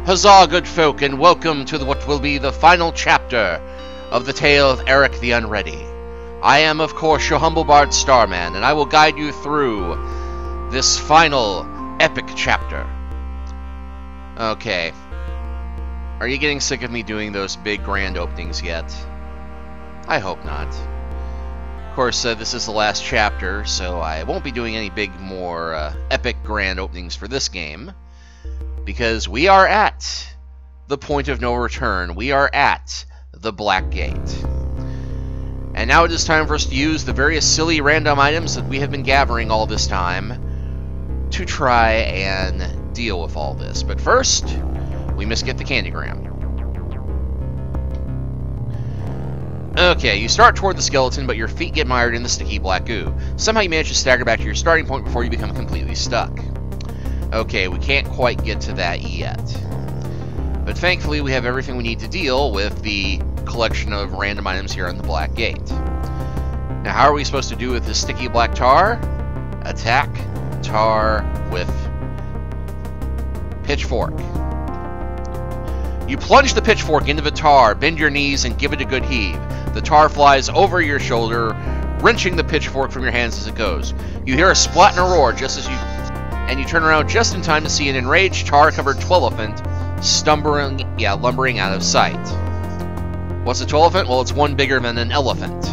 Huzzah, good folk, and welcome to what will be the final chapter of the tale of Eric the Unready. I am, of course, your humble bard Starman, and I will guide you through this final epic chapter. Okay. Are you getting sick of me doing those big grand openings yet? I hope not. Of course, this is the last chapter, so I won't be doing any big, more epic grand openings for this game. Because we are at the point of no return. We are at the Black Gate. And now it is time for us to use the various silly random items that we have been gathering all this time to try and deal with all this. But first, we must get the candygram. Okay, you start toward the skeleton, but your feet get mired in the sticky black goo. Somehow you manage to stagger back to your starting point before you become completely stuck. Okay, we can't quite get to that yet. But thankfully, we have everything we need to deal with the collection of random items here on the Black Gate. Now, how are we supposed to do with this sticky black tar? Attack tar with pitchfork. You plunge the pitchfork into the tar, bend your knees, and give it a good heave. The tar flies over your shoulder, wrenching the pitchfork from your hands as it goes. You hear a splat and a roar and you turn around just in time to see an enraged, tar-covered twelephant lumbering out of sight. What's a twelephant? Well, it's one bigger than an elephant.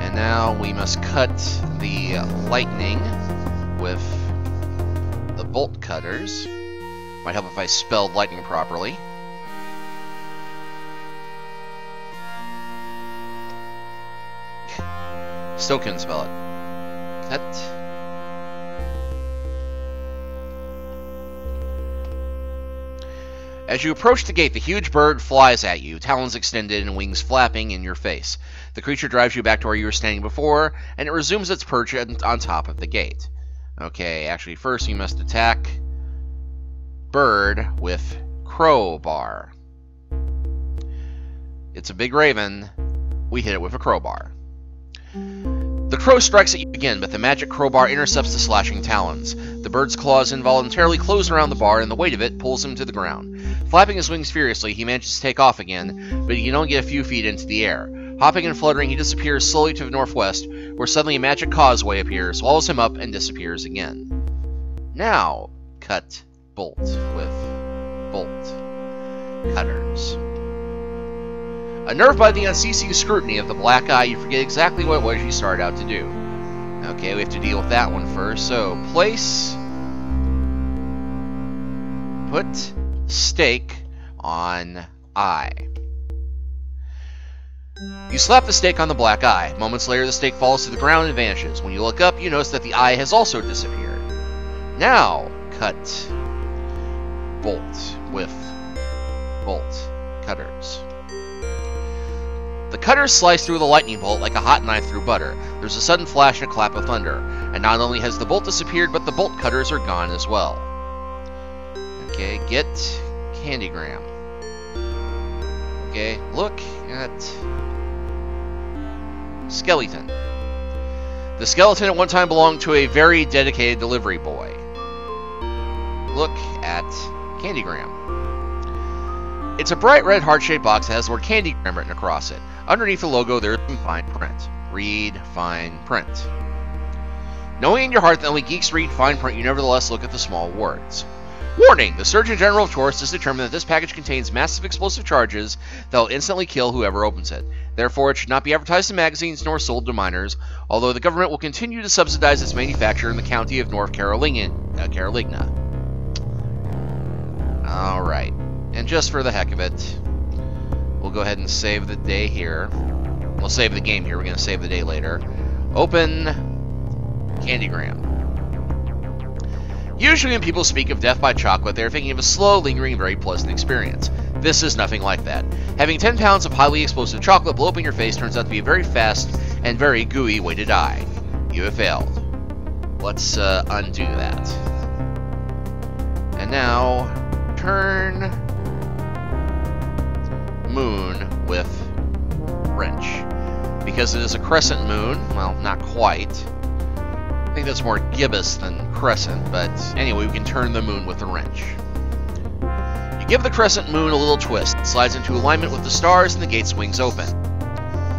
And now we must cut the lightning with the bolt cutters. Might help if I spelled lightning properly. Still couldn't spell it. Cut. As you approach the gate, the huge bird flies at you, talons extended and wings flapping in your face. The creature drives you back to where you were standing before, and it resumes its perch on top of the gate. Okay, actually, first you must attack bird with crowbar. It's a big raven. We hit it with a crowbar. The crow strikes at you again, but the magic crowbar intercepts the slashing talons. The bird's claws involuntarily close around the bar, and the weight of it pulls him to the ground. Flapping his wings furiously, he manages to take off again, but he can only get a few feet into the air. Hopping and fluttering, he disappears slowly to the northwest, where suddenly a magic causeway appears, swallows him up, and disappears again. Now, cut bolt with bolt cutters. Unnerved by the unceasing scrutiny of the black eye, you forget exactly what it was you started out to do. Okay, we have to deal with that one first. So, put stake on eye. You slap the stake on the black eye. Moments later, the stake falls to the ground and vanishes. When you look up, you notice that the eye has also disappeared. Now, cut bolt with bolt cutters. The cutters slice through the lightning bolt like a hot knife through butter. There's a sudden flash and a clap of thunder, and not only has the bolt disappeared, but the bolt cutters are gone as well. Okay, get candygram. Okay, look at skeleton. The skeleton at one time belonged to a very dedicated delivery boy. Look at candygram. It's a bright red heart-shaped box that has the word candygram written across it. Underneath the logo, there's some fine print. Read fine print. Knowing in your heart that only geeks read fine print, you nevertheless look at the small words. Warning! The Surgeon General of Tourists has determined that this package contains massive explosive charges that will instantly kill whoever opens it. Therefore, it should not be advertised in magazines nor sold to minors, although the government will continue to subsidize its manufacture in the county of North Carolina. Alright. And just for the heck of it, we'll go ahead and save the day here. We'll save the game here. We're going to save the day later. Open candygram. Usually when people speak of death by chocolate, they're thinking of a slow, lingering, very pleasant experience. This is nothing like that. Having 10 pounds of highly explosive chocolate blow up in your face turns out to be a very fast and very gooey way to die. You have failed. Let's undo that. And now, turn moon with wrench. Because it is a crescent moon, well, not quite. I think that's more gibbous than crescent, but anyway, we can turn the moon with the wrench. You give the crescent moon a little twist. It slides into alignment with the stars, and the gate swings open.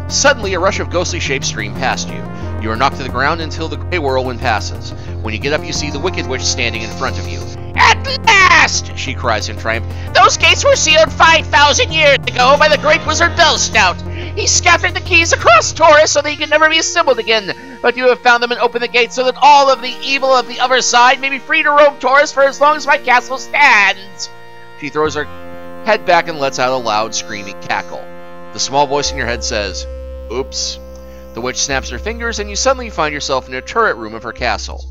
Suddenly, a rush of ghostly shapes stream past you. You are knocked to the ground until the gray whirlwind passes. When you get up, you see the Wicked Witch standing in front of you. "At last!" she cries in triumph. "Those gates were sealed 5,000 years ago by the great wizard Bellsnout. He scattered the keys across Taurus so they could never be assembled again. But you have found them and opened the gates so that all of the evil of the other side may be free to roam Taurus for as long as my castle stands." She throws her head back and lets out a loud, screaming cackle. The small voice in your head says, "Oops." The witch snaps her fingers, and you suddenly find yourself in a turret room of her castle.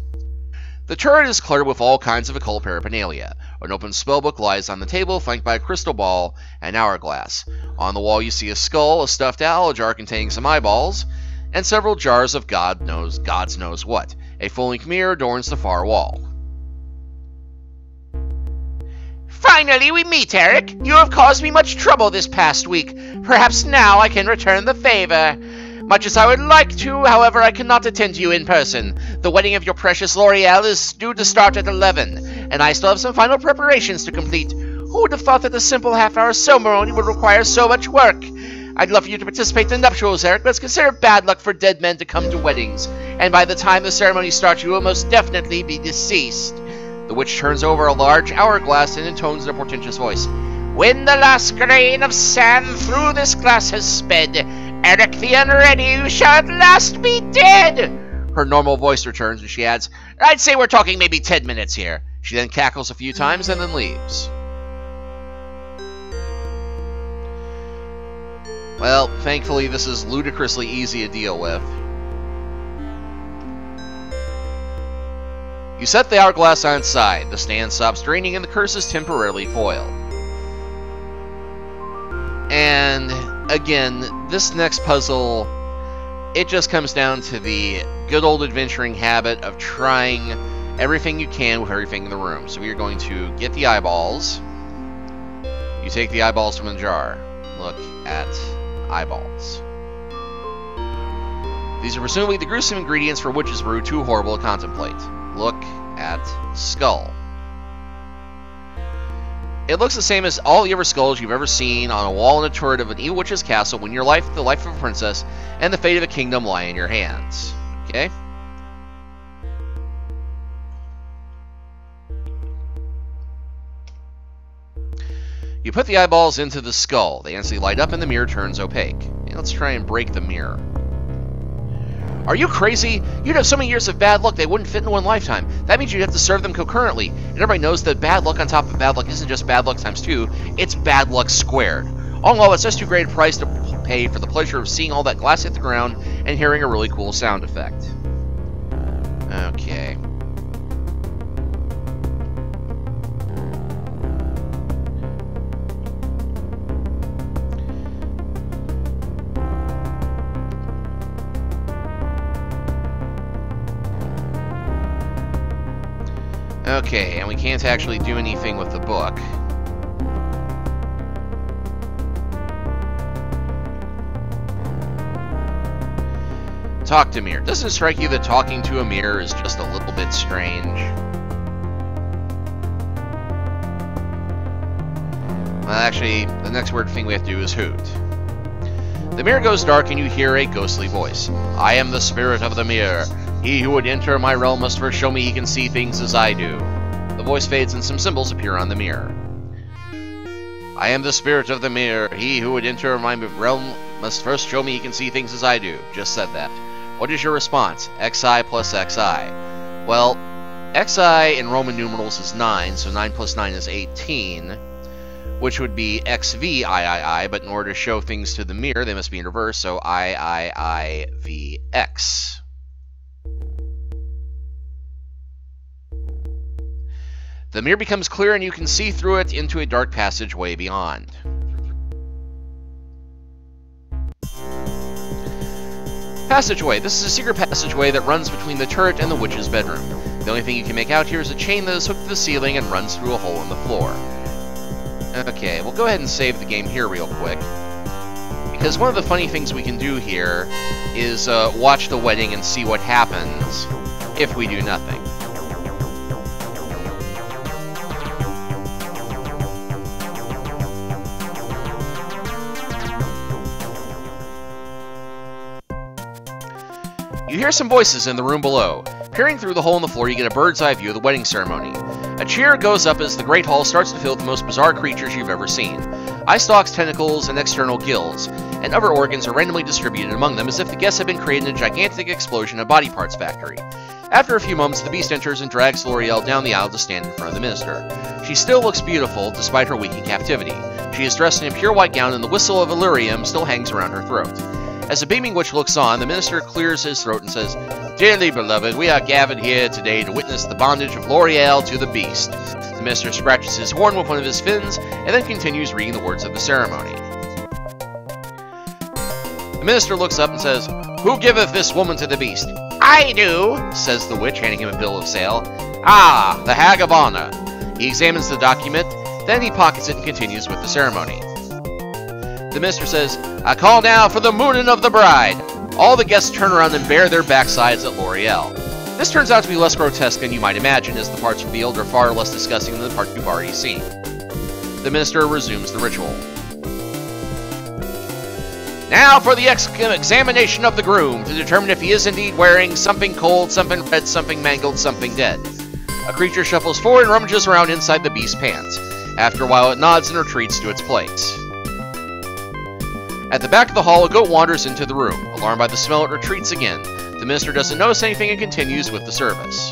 The turret is cluttered with all kinds of occult paraphernalia. An open spellbook lies on the table, flanked by a crystal ball and hourglass. On the wall you see a skull, a stuffed owl, a jar containing some eyeballs, and several jars of God's knows what. A full-length mirror adorns the far wall. "Finally we meet, Eric. You have caused me much trouble this past week. Perhaps now I can return the favor. Much as I would like to, however, I cannot attend to you in person. The wedding of your precious Lorealle is due to start at 11, and I still have some final preparations to complete. Who would have thought that a simple half-hour ceremony would require so much work? I'd love for you to participate in the nuptials, Eric, but it's considered bad luck for dead men to come to weddings, and by the time the ceremony starts, you will most definitely be deceased." The witch turns over a large hourglass and intones in a portentous voice. "When the last grain of sand through this glass has sped, Eric the Unready, you shall at last be dead." Her normal voice returns, and she adds, "I'd say we're talking maybe 10 minutes here." She then cackles a few times and then leaves. Well, thankfully this is ludicrously easy to deal with. You set the hourglass on its side. The stand stops draining and the curse is temporarily foiled. And again, this next puzzle, it just comes down to the good old adventuring habit of trying everything you can with everything in the room. So you're going to get the eyeballs. You take the eyeballs from the jar. Look at eyeballs. These are presumably the gruesome ingredients for witch's brew too horrible to contemplate. Look at skull. It looks the same as all the other skulls you've ever seen on a wall in a turret of an evil witch's castle when your life, the life of a princess, and the fate of a kingdom lie in your hands. Okay? You put the eyeballs into the skull. They instantly light up and the mirror turns opaque. And let's try and break the mirror. Are you crazy? You'd have so many years of bad luck they wouldn't fit in one lifetime. That means you'd have to serve them concurrently. And everybody knows that bad luck on top of bad luck isn't just bad luck times 2, it's bad luck squared. All in all, it's just too great a price to pay for the pleasure of seeing all that glass hit the ground and hearing a really cool sound effect. Okay. Okay, and we can't actually do anything with the book. Talk to mirror. Doesn't it strike you that talking to a mirror is just a little bit strange? Well, actually, the next word thing we have to do is hoot. The mirror goes dark and you hear a ghostly voice. "I am the spirit of the mirror. He who would enter my realm must first show me he can see things as I do." The voice fades and some symbols appear on the mirror. "I am the spirit of the mirror. He who would enter my realm must first show me he can see things as I do." Just said that. What is your response? XI plus XI. Well, XI in Roman numerals is 9, so 9 plus 9 is 18, which would be XVIII, but in order to show things to the mirror, they must be in reverse, so IIIVX. The mirror becomes clear and you can see through it into a dark passageway beyond. Passageway. This is a secret passageway that runs between the turret and the witch's bedroom. The only thing you can make out here is a chain that is hooked to the ceiling and runs through a hole in the floor. Okay, we'll go ahead and save the game here real quick. Because one of the funny things we can do here is watch the wedding and see what happens if we do nothing. You hear some voices in the room below. Peering through the hole in the floor, you get a bird's eye view of the wedding ceremony. A cheer goes up as the Great Hall starts to fill with the most bizarre creatures you've ever seen. Eye stalks, tentacles, and external gills, and other organs are randomly distributed among them as if the guests had been created in a gigantic explosion of body parts factory. After a few moments, the beast enters and drags Lorealle down the aisle to stand in front of the minister. She still looks beautiful, despite her week in captivity. She is dressed in a pure white gown, and the whistle of Illyrium still hangs around her throat. As the beaming witch looks on, the minister clears his throat and says, "Dearly beloved, we are gathered here today to witness the bondage of Lorealle to the beast." The minister scratches his horn with one of his fins, and then continues reading the words of the ceremony. The minister looks up and says, "Who giveth this woman to the beast?" "I do," says the witch, handing him a bill of sale. "Ah, the Hag of Honor." He examines the document, then he pockets it and continues with the ceremony. The minister says, "I call now for the mooning of the bride." All the guests turn around and bare their backsides at Lorealle. This turns out to be less grotesque than you might imagine, as the parts revealed are far less disgusting than the part you've already seen. The minister resumes the ritual. Now for the examination of the groom, to determine if he is indeed wearing something cold, something red, something mangled, something dead. A creature shuffles forward and rummages around inside the beast's pants. After a while, it nods and retreats to its place. At the back of the hall, a goat wanders into the room. Alarmed by the smell, it retreats again. The minister doesn't notice anything and continues with the service.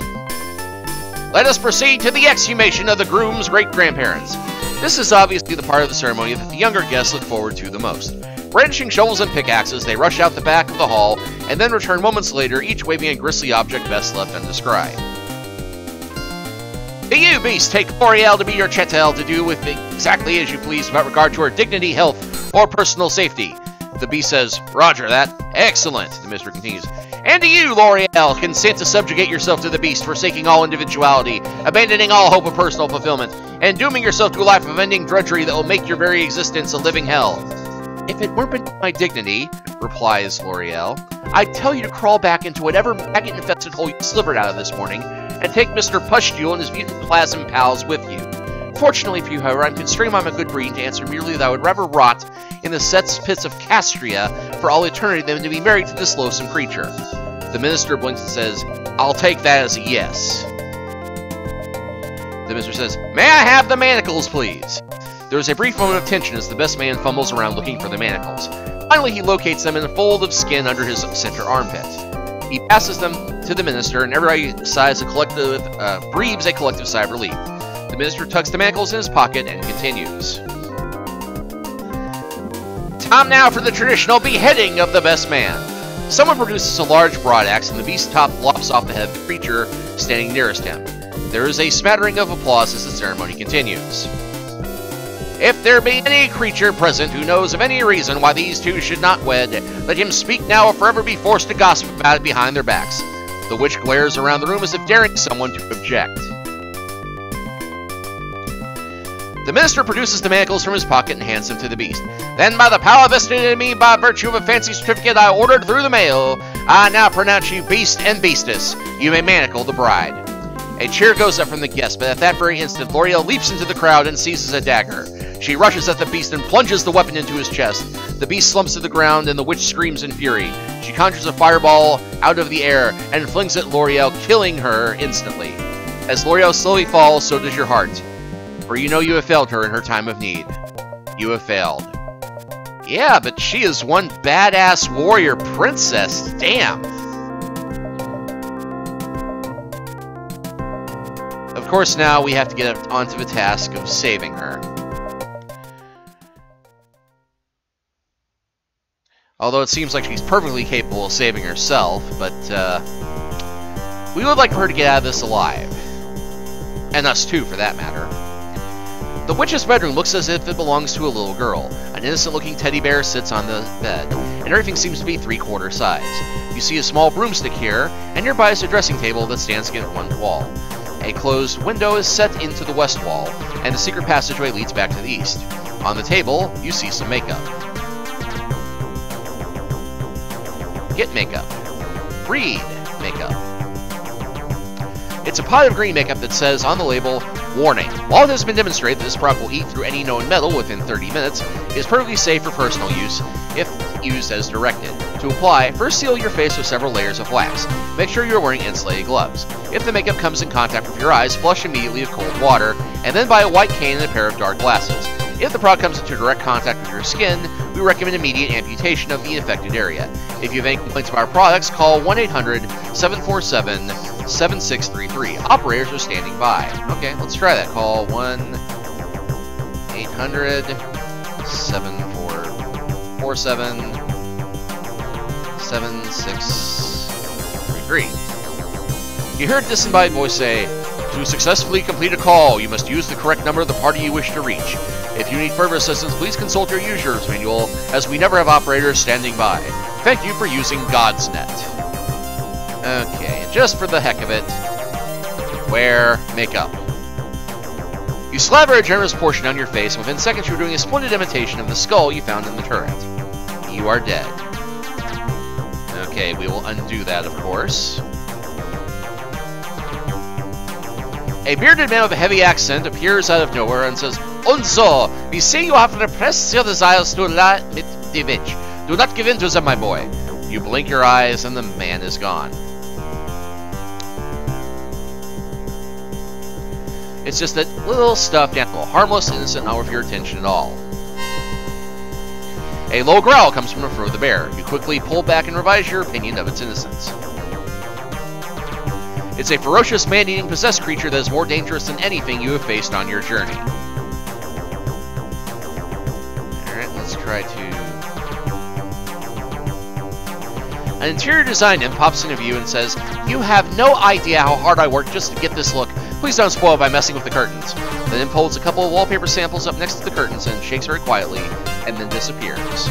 Let us proceed to the exhumation of the groom's great-grandparents. This is obviously the part of the ceremony that the younger guests look forward to the most. Brandishing shovels and pickaxes, they rush out the back of the hall, and then return moments later, each waving a grisly object best left undescribed. Do you, beast, take Lorealle to be your chattel to do with exactly as you please without regard to her dignity, health, or personal safety? The beast says, "Roger that." "Excellent," the minister continues. "And do you, Lorealle, consent to subjugate yourself to the beast, forsaking all individuality, abandoning all hope of personal fulfillment, and dooming yourself to a life of unending drudgery that will make your very existence a living hell?" "If it weren't beneath my dignity," replies Lorealle, "I'd tell you to crawl back into whatever maggot-infested hole you slivered out of this morning, and take Mr. Pustule and his mutant plasm pals with you. Fortunately for you, however, I'm constrained by my good breeding to answer merely that I would rather rot in the cesspits of Castria for all eternity than to be married to this loathsome creature." The minister blinks and says, "I'll take that as a yes." The minister says, "May I have the manacles, please?" There is a brief moment of tension as the best man fumbles around looking for the manacles. Finally, he locates them in a fold of skin under his center armpit. He passes them to the minister, and everybody breathes a collective sigh of relief. The minister tucks the manacles in his pocket and continues. Time now for the traditional beheading of the best man. Someone produces a large broadaxe, and the beast's top lops off the head of the creature standing nearest him. There is a smattering of applause as the ceremony continues. If there be any creature present who knows of any reason why these two should not wed, let him speak now or forever be forced to gossip about it behind their backs. The witch glares around the room as if daring someone to object. The minister produces the manacles from his pocket and hands them to the beast. Then, by the power vested in me by virtue of a fancy certificate I ordered through the mail, I now pronounce you beast and beastess. You may manacle the bride. A cheer goes up from the guests, but at that very instant, Lorealle leaps into the crowd and seizes a dagger. She rushes at the beast and plunges the weapon into his chest. The beast slumps to the ground, and the witch screams in fury. She conjures a fireball out of the air and flings it at Lorealle, killing her instantly. As Lorealle slowly falls, so does your heart. For you know you have failed her in her time of need. You have failed. Yeah, but she is one badass warrior princess. Damn. Of course, now we have to get onto the task of saving her. Although it seems like she's perfectly capable of saving herself, but we would like for her to get out of this alive. And us too, for that matter. The witch's bedroom looks as if it belongs to a little girl. An innocent-looking teddy bear sits on the bed, and everything seems to be three-quarter size. You see a small broomstick here, and nearby is a dressing table that stands against one wall. A closed window is set into the west wall, and the secret passageway leads back to the east. On the table, you see some makeup. Get makeup. Read makeup. It's a pot of green makeup that says on the label, "Warning, while it has been demonstrated that this product will eat through any known metal within 30 minutes, it is perfectly safe for personal use if used as directed. To apply, first seal your face with several layers of wax. Make sure you are wearing insulated gloves. If the makeup comes in contact with your eyes, flush immediately with cold water, and then buy a white cane and a pair of dark glasses. If the product comes into direct contact with your skin, we recommend immediate amputation of the affected area. If you have any complaints about our products, call 1-800-747-7633. Operators are standing by." Okay, let's try that. Call 1-800-747-7633. You heard a disembodied voice say, "To successfully complete a call, you must use the correct number of the party you wish to reach. If you need further assistance, please consult your user's manual, as we never have operators standing by. Thank you for using GodsNet." Okay, and just for the heck of it, wear makeup. You slather a generous portion on your face, and within seconds you're doing a splendid imitation of the skull you found in the turret. You are dead. Okay, we will undo that, of course. A bearded man with a heavy accent appears out of nowhere and says, "Und so, we see you have repressed your desires to lie with the witch. Do not give in to them, my boy." You blink your eyes and the man is gone. It's just that little stuffed animal, harmless, innocent, not worth your attention at all. A low growl comes from the throat of the bear. You quickly pull back and revise your opinion of its innocence. It's a ferocious, man-eating, possessed creature that is more dangerous than anything you have faced on your journey. Alright, let's try to... An interior design imp pops into view and says, "You have no idea how hard I worked just to get this look. Please don't spoil it by messing with the curtains." The imp holds a couple of wallpaper samples up next to the curtains and shakes very quietly, and then disappears.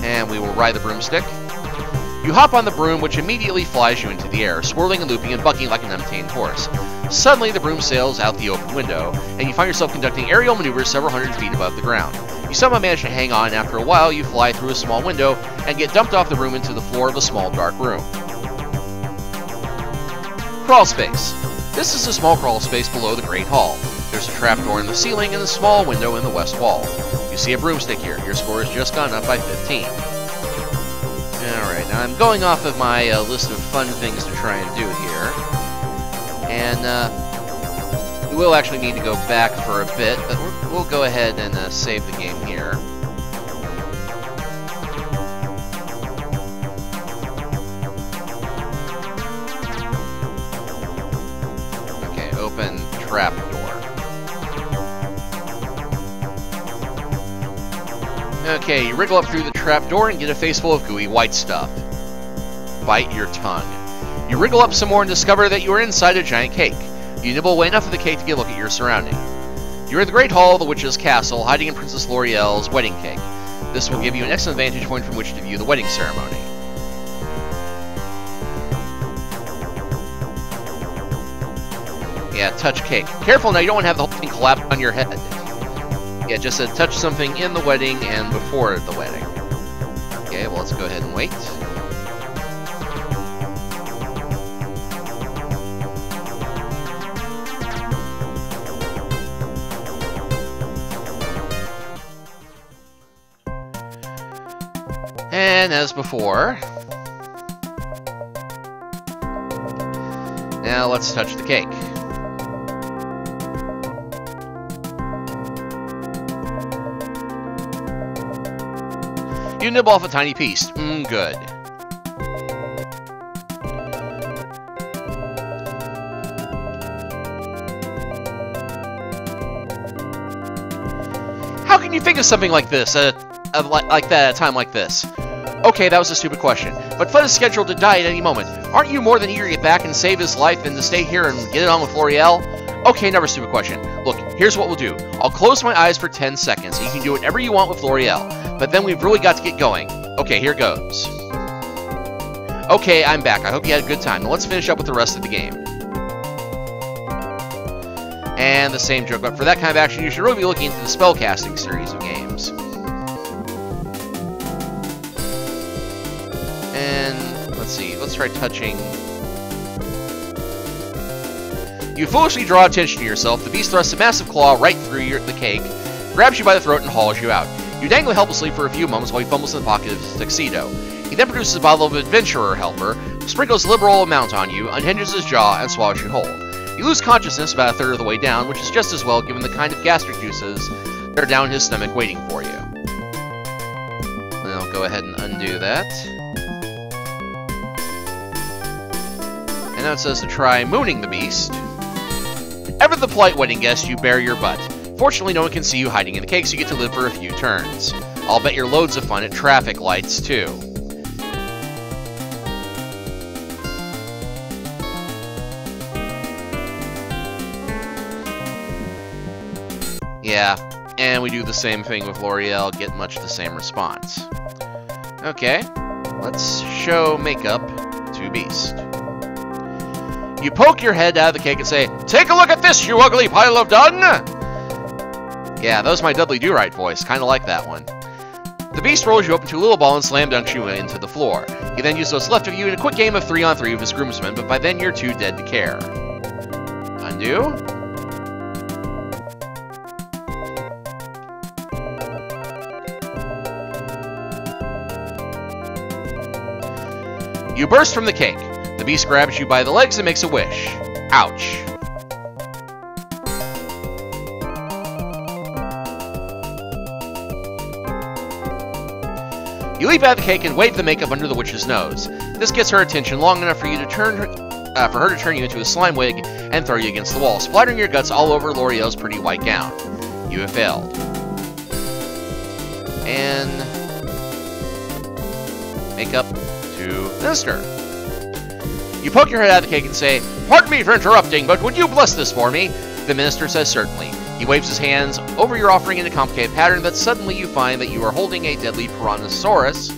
And we will ride the broomstick. You hop on the broom, which immediately flies you into the air, swirling and looping and bucking like an untamed horse. Suddenly, the broom sails out the open window, and you find yourself conducting aerial maneuvers several hundred feet above the ground. You somehow manage to hang on, and after a while, you fly through a small window and get dumped off the room into the floor of a small, dark room. Crawl space. This is a small crawl space below the Great Hall. There's a trapdoor in the ceiling and a small window in the west wall. You see a broomstick here. Your score has just gone up by 15. Alright, now I'm going off of my list of fun things to try and do here. And we will actually need to go back for a bit, but we'll go ahead and save the game here. Okay, open trapdoor. Okay, you wriggle up through the trapdoor and get a face full of gooey white stuff. Bite your tongue. You wriggle up some more and discover that you are inside a giant cake. You nibble away enough of the cake to get a look at your surrounding. You're in the Great Hall of the Witch's Castle, hiding in Princess Lorealle's wedding cake. This will give you an excellent vantage point from which to view the wedding ceremony. Yeah, touch cake. Careful now, you don't want to have the whole thing collapse on your head. Yeah, just touch something in the wedding and before the wedding. Okay, well, let's go ahead and wait. And as before, now let's touch the cake. You nibble off a tiny piece. Good. How can you think of something like this, like that at a time like this? Okay, that was a stupid question, but Fud is scheduled to die at any moment. Aren't you more than eager to get back and save his life than to stay here and get it on with Lorealle? Okay, another stupid question. Look, here's what we'll do. I'll close my eyes for 10 seconds, and you can do whatever you want with Lorealle. But then we've really got to get going. Okay, here goes. Okay, I'm back. I hope you had a good time. Now let's finish up with the rest of the game. And the same joke, but for that kind of action, you should really be looking into the spellcasting series of games. let's see. Let's try touching. You foolishly draw attention to yourself. The beast thrusts a massive claw right through the cake, grabs you by the throat, and hauls you out. You dangle helplessly for a few moments while he fumbles in the pocket of his tuxedo. He then produces a bottle of Adventurer Helper, sprinkles a liberal amount on you, unhinges his jaw, and swallows you whole. You lose consciousness about a third of the way down, which is just as well given the kind of gastric juices that are down his stomach waiting for you. And I'll go ahead and undo that. And now it says to try mooning the beast. Ever the polite wedding guest, you bare your butt. Fortunately, no one can see you hiding in the cake, so you get to live for a few turns. I'll bet you're loads of fun at traffic lights, too. Yeah, and we do the same thing with Lorealle, get much the same response. Okay, let's show makeup to Beast. You poke your head out of the cake and say, "Take a look at this, you ugly pile of dung!" Yeah, that was my Dudley Do-Right voice, kinda like that one. The Beast rolls you up into a little ball and slam dunks you into the floor. He then uses what's left of you in a quick game of 3-on-3 with his groomsmen, but by then you're too dead to care. Undo. You burst from the cake. The beast grabs you by the legs and makes a wish. Ouch. You leap out of the cake and wave the makeup under the witch's nose. This gets her attention long enough for you to turn her to turn you into a slime wig and throw you against the wall, splattering your guts all over Lorealle's pretty white gown. You have failed. And makeup to Minister. You poke your head out of the cake and say, "Pardon me for interrupting, but would you bless this for me?" The Minister says certainly. He waves his hands over your offering in a complicated pattern, but suddenly you find that you are holding a deadly Piranhasaurus,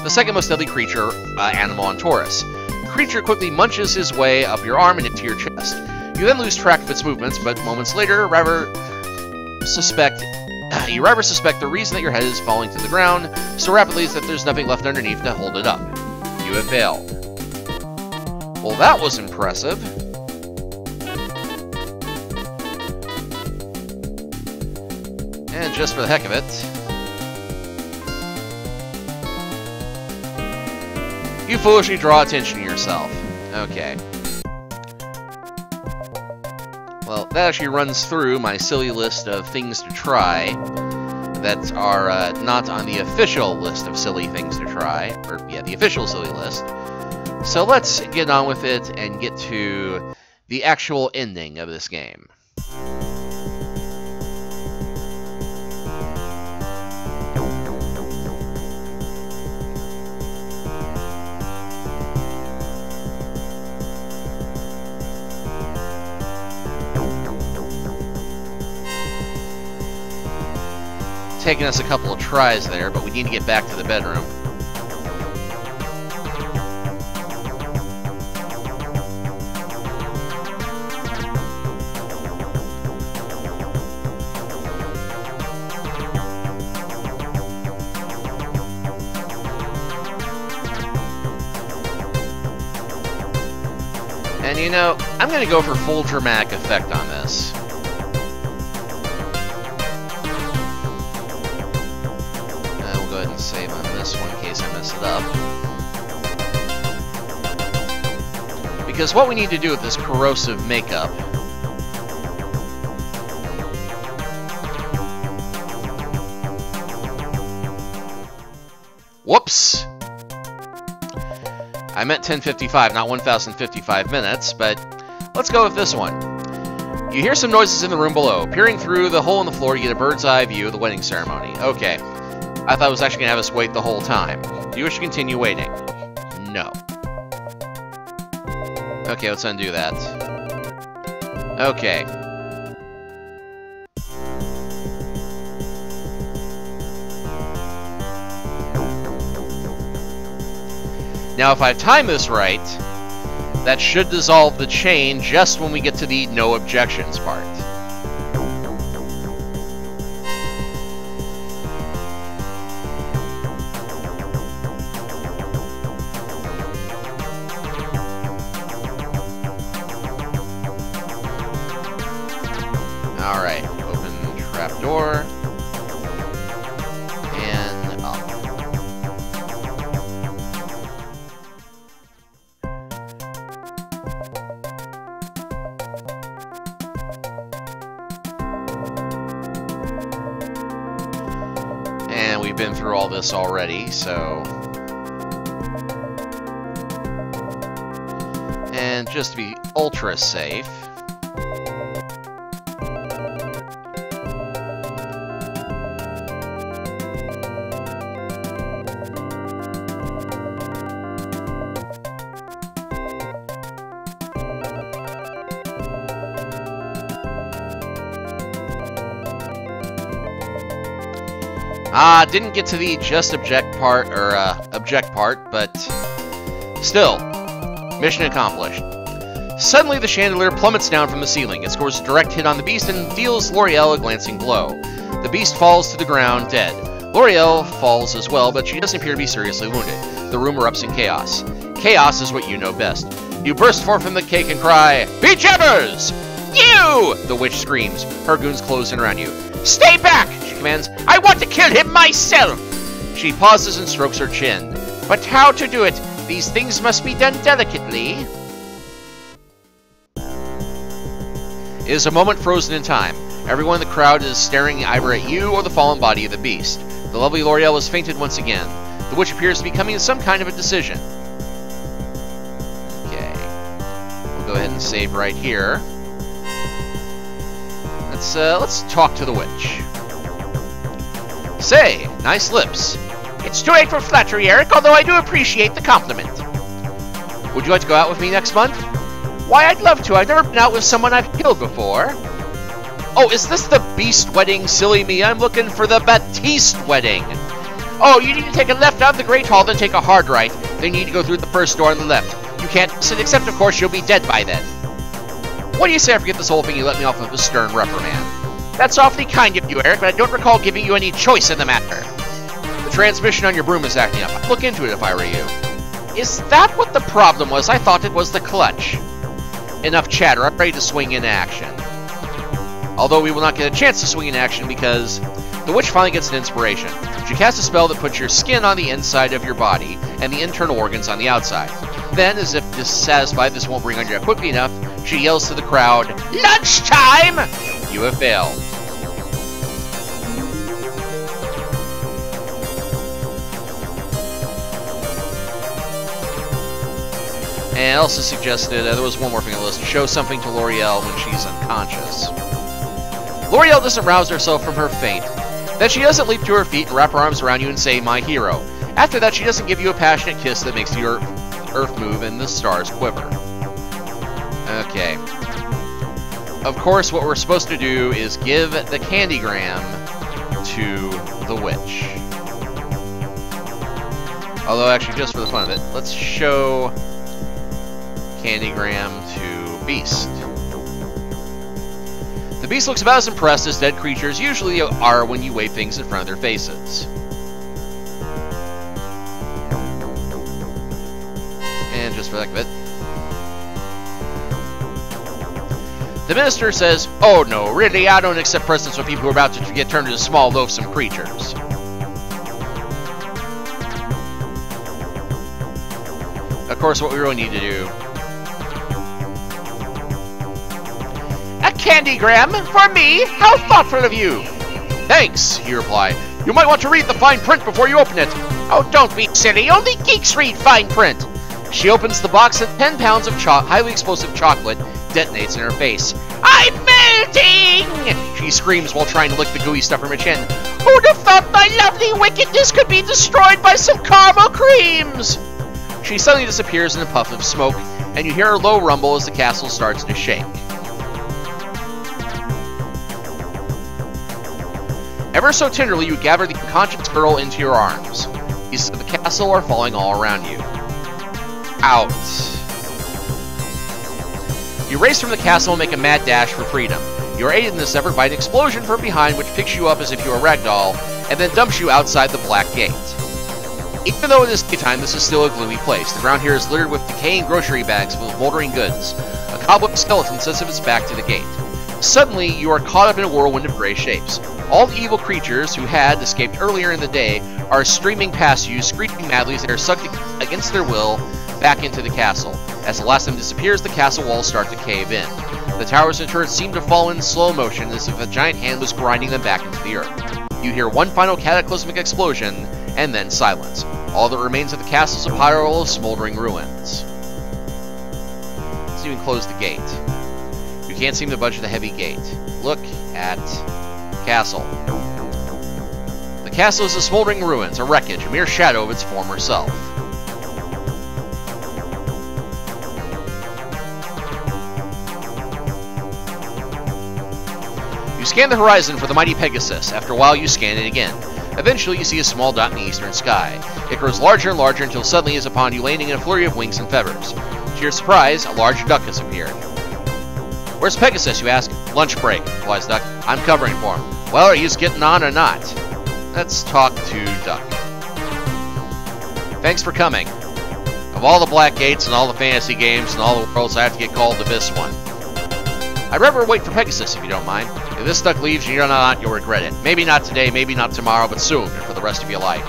the second most deadly creature animal on Taurus. The creature quickly munches his way up your arm and into your chest. You then lose track of its movements, but moments later, you rather suspect the reason that your head is falling to the ground so rapidly is that there's nothing left underneath to hold it up. You have failed. Well, that was impressive. And just for the heck of it, you foolishly draw attention to yourself. Okay. Well, that actually runs through my silly list of things to try that are not on the official list of silly things to try. Or, yeah, the official silly list. So let's get on with it and get to the actual ending of this game. Taking us a couple of tries there, but we need to get back to the bedroom. And you know, I'm going to go for full dramatic effect on this. Save on this one in case I mess it up. Because what we need to do with this corrosive makeup whoops! I meant 10:55, not 1055 minutes, but let's go with this one. You hear some noises in the room below. Peering through the hole in the floor, you get a bird's eye view of the wedding ceremony. Okay. I thought it was actually going to have us wait the whole time. Do you wish to continue waiting? No. Okay, let's undo that. Okay. Now, if I've timed this right, that should dissolve the chain just when we get to the no objections part. Alright, open trapdoor. And up. And we've been through all this already, so... And just to be ultra safe... didn't get to the just object part, but still, mission accomplished. Suddenly, the chandelier plummets down from the ceiling. It scores a direct hit on the beast and deals Lorealle a glancing blow. The beast falls to the ground, dead. Lorealle falls as well, but she doesn't appear to be seriously wounded. The room erupts in chaos. Chaos is what you know best. You burst forth from the cake and cry, "Be jabbers! You!" The witch screams. Her goons close in around you. "Stay back!" she commands. "I want to kill him myself!" She pauses and strokes her chin. "But how to do it? These things must be done delicately." It is a moment frozen in time. Everyone in the crowd is staring either at you or the fallen body of the beast. The lovely Lorealle has fainted once again. The witch appears to be coming to some kind of a decision. Okay. We'll go ahead and save right here. Let's talk to the witch. "Say, nice lips." "It's too late for flattery, Eric, although I do appreciate the compliment." "Would you like to go out with me next month?" "Why, I'd love to. I've never been out with someone I've killed before." "Oh, is this the beast wedding? Silly me, I'm looking for the Baptiste wedding." "Oh, you need to take a left out of the Great Hall, then take a hard right. Then you need to go through the first door on the left. You can't miss it, except, of course, you'll be dead by then." "What do you say I forget this whole thing? You let me off with a stern reprimand." "That's awfully kind of you, Eric, but I don't recall giving you any choice in the matter." "The transmission on your broom is acting up. I'd look into it if I were you." "Is that what the problem was? I thought it was the clutch." Enough chatter. I'm ready to swing in action. Although we will not get a chance to swing in action because the witch finally gets an inspiration. She casts a spell that puts your skin on the inside of your body and the internal organs on the outside. Then, as if dissatisfied this won't bring on you quickly enough, she yells to the crowd, "Lunchtime!" You have failed. And also suggested, there was one more thing on the list, show something to Lorealle when she's unconscious. Lorealle doesn't rouse herself from her faint. Then she doesn't leap to her feet and wrap her arms around you and say, "My hero." After that, she doesn't give you a passionate kiss that makes the earth move and the stars quiver. Okay. Of course, what we're supposed to do is give the candygram to the witch. Although, actually, just for the fun of it, let's show candygram to beast. The beast looks about as impressed as dead creatures usually are when you wave things in front of their faces. And just for the heck of it, the minister says, "Oh no, really, I don't accept presents from people who are about to get turned into small, loathsome creatures." Of course, what we really need to do... "A candygram? For me? How thoughtful of you!" "Thanks," he replied. "You might want to read the fine print before you open it." "Oh, don't be silly. Only geeks read fine print." She opens the box and 10 pounds of highly explosive chocolate detonates in her face. "I'm melting!" she screams while trying to lick the gooey stuff from her chin. "Who'd have thought my lovely wickedness could be destroyed by some caramel creams?" She suddenly disappears in a puff of smoke, and you hear her low rumble as the castle starts to shake. Ever so tenderly, you gather the unconscious girl into your arms. Pieces of the castle are falling all around you. Out. You race from the castle and make a mad dash for freedom. You are aided in this effort by an explosion from behind which picks you up as if you were a ragdoll, and then dumps you outside the black gate. Even though it is daytime, this is still a gloomy place. The ground here is littered with decaying grocery bags full of moldering goods. A cobweb skeleton sits with its back to the gate. Suddenly, you are caught up in a whirlwind of gray shapes. All the evil creatures who had escaped earlier in the day are streaming past you, screeching madly as they are sucked against their will back into the castle. As the last of them disappears, the castle walls start to cave in. The towers and turrets seem to fall in slow motion as if a giant hand was grinding them back into the earth. You hear one final cataclysmic explosion, and then silence. All that remains of the castle is a pile of smoldering ruins. Let's even close the gate. You can't seem to budge the heavy gate. Look at castle. The castle is a smoldering ruins, a wreckage, a mere shadow of its former self. You scan the horizon for the mighty Pegasus. After a while, you scan it again. Eventually, you see a small dot in the eastern sky. It grows larger and larger until suddenly it is upon you, landing in a flurry of wings and feathers. To your surprise, a large duck has appeared. "Where's Pegasus?" you ask. "Lunch break," replies Duck. "I'm covering for him." "Well, are you getting on or not?" Let's talk to Duck. "Thanks for coming. Of all the black gates and all the fantasy games and all the worlds, I have to get called to this one. I'd rather wait for Pegasus, if you don't mind. If this duck leaves you or not, you'll regret it. Maybe not today, maybe not tomorrow, but soon, and for the rest of your life.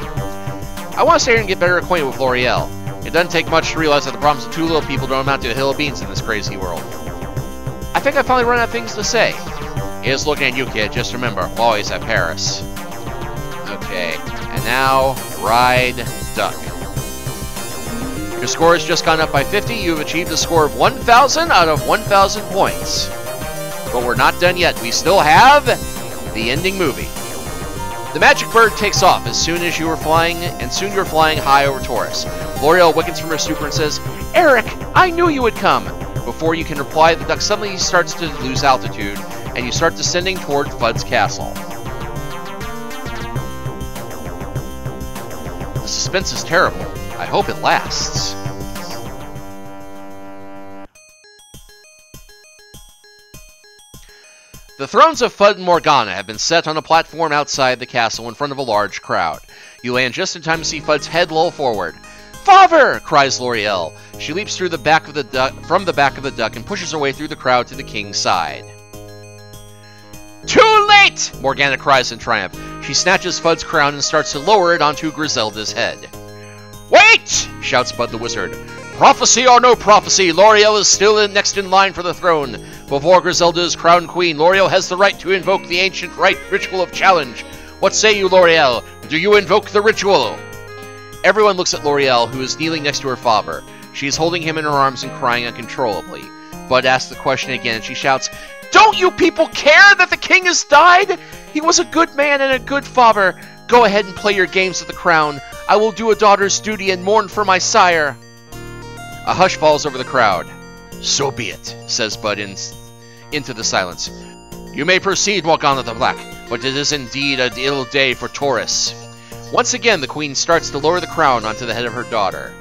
I want to stay here and get better acquainted with Lorealle. It doesn't take much to realize that the problems of two little people don't amount to a hill of beans in this crazy world. I think I finally run out of things to say." "Here's looking at you, kid. Just remember, always at Paris." Okay, and now, ride Duck. Your score has just gone up by 50. You've achieved a score of 1,000 out of 1,000 points. But we're not done yet. We still have the ending movie. The magic bird takes off as soon as you are flying, and soon you're flying high over Taurus. Lorealle awakens from her stupor and says, "Eric, I knew you would come." Before you can reply, the duck suddenly starts to lose altitude, and you start descending toward Fudd's castle. The suspense is terrible. I hope it lasts. The thrones of Fudd and Morgana have been set on a platform outside the castle in front of a large crowd. You land just in time to see Fudd's head loll forward. "Father!" cries Lorealle. She leaps through the back of the duck, from the back of the duck and pushes her way through the crowd to the king's side. "Too late!" Morgana cries in triumph. She snatches Fudd's crown and starts to lower it onto Griselda's head. "Wait!" shouts Bud the Wizard. "Prophecy or no prophecy, Lorealle is still next in line for the throne. Before Griselda is crowned queen, Lorealle has the right to invoke the ancient ritual of challenge. What say you, Lorealle? Do you invoke the ritual?" Everyone looks at Lorealle, who is kneeling next to her father. She is holding him in her arms and crying uncontrollably. Bud asks the question again, and she shouts, "Don't you people care that the king has died? He was a good man and a good father. Go ahead and play your games with the crown. I will do a daughter's duty and mourn for my sire." A hush falls over the crowd. "So be it," says Bud into the silence. "You may proceed, Morgana the Black, but it is indeed an ill day for Taurus." Once again, the queen starts to lower the crown onto the head of her daughter.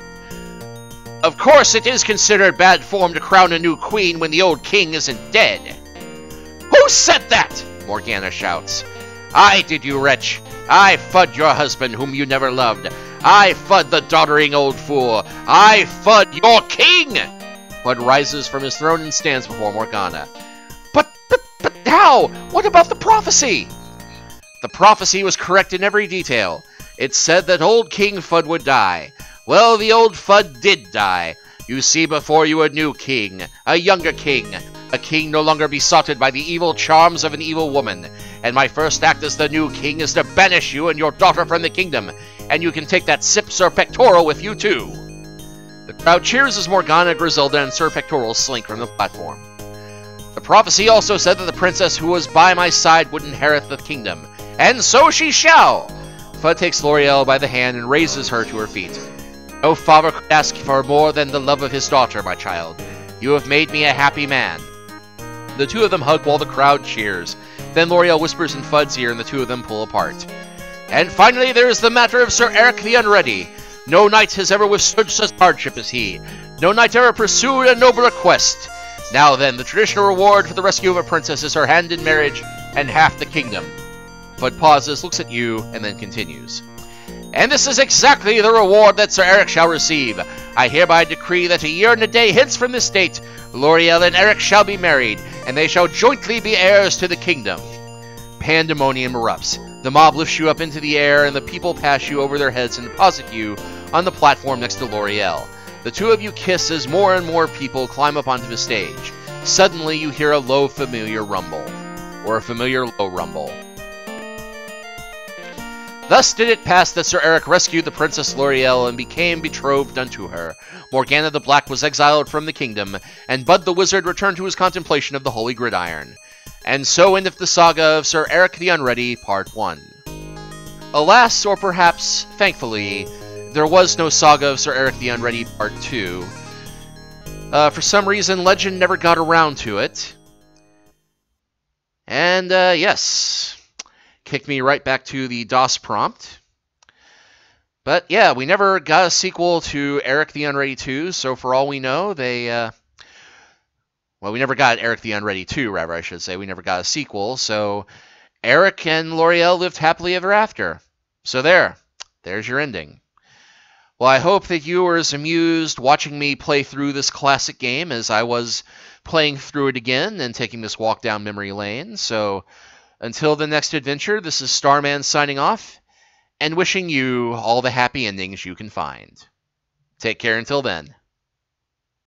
"Of course it is considered bad form to crown a new queen when the old king isn't dead." "Who said that?" Morgana shouts. "I did, you wretch. I, Fudd, your husband, whom you never loved. I, Fudd, the doddering old fool. I, Fudd, your king!" Fudd rises from his throne and stands before Morgana. But how? What about the prophecy?" "The prophecy was correct in every detail. It said that old King Fudd would die. Well, the old Fudd did die. You see before you a new king, a younger king, a king no longer besotted by the evil charms of an evil woman. And my first act as the new king is to banish you and your daughter from the kingdom, and you can take that Sip Sir Pectoral with you too." The crowd cheers as Morgana, Griselda, and Sir Pectoral slink from the platform. "The prophecy also said that the princess who was by my side would inherit the kingdom, and so she shall." Fudd takes Lorealle by the hand and raises her to her feet. "No father could ask for more than the love of his daughter, my child. You have made me a happy man." The two of them hug while the crowd cheers. Then Lorealle whispers in Fudd's ear and the two of them pull apart. "And finally there is the matter of Sir Eric the Unready. No knight has ever withstood such hardship as he. No knight ever pursued a nobler quest. Now then, the traditional reward for the rescue of a princess is her hand in marriage and half the kingdom." Fudd pauses, looks at you, and then continues. "And this is exactly the reward that Sir Eric shall receive. I hereby decree that a year and a day hence from this date, Lorealle and Eric shall be married, and they shall jointly be heirs to the kingdom. Pandemonium erupts. The mob lifts you up into the air, and the people pass you over their heads and deposit you on the platform next to Lorealle. The two of you kiss as more and more people climb up onto the stage. Suddenly, you hear a low, familiar rumble, or a familiar low rumble. Thus did it pass that Sir Eric rescued the Princess Lorealle and became betrothed unto her. Morgana the Black was exiled from the kingdom, and Bud the Wizard returned to his contemplation of the Holy Gridiron. And so endeth the saga of Sir Eric the Unready, Part 1. Alas, or perhaps, thankfully, there was no saga of Sir Eric the Unready, Part 2. For some reason, Legend never got around to it. And, yes, kicked me right back to the DOS prompt. But yeah, we never got a sequel to Eric the Unready 2, so for all we know, they, well, we never got Eric the Unready 2, rather, I should say. We never got a sequel, so Eric and Lorealle lived happily ever after. So there's your ending. Well, I hope that you were as amused watching me play through this classic game as I was playing through it again and taking this walk down memory lane. So until the next adventure, this is Starman signing off, and wishing you all the happy endings you can find. Take care until then.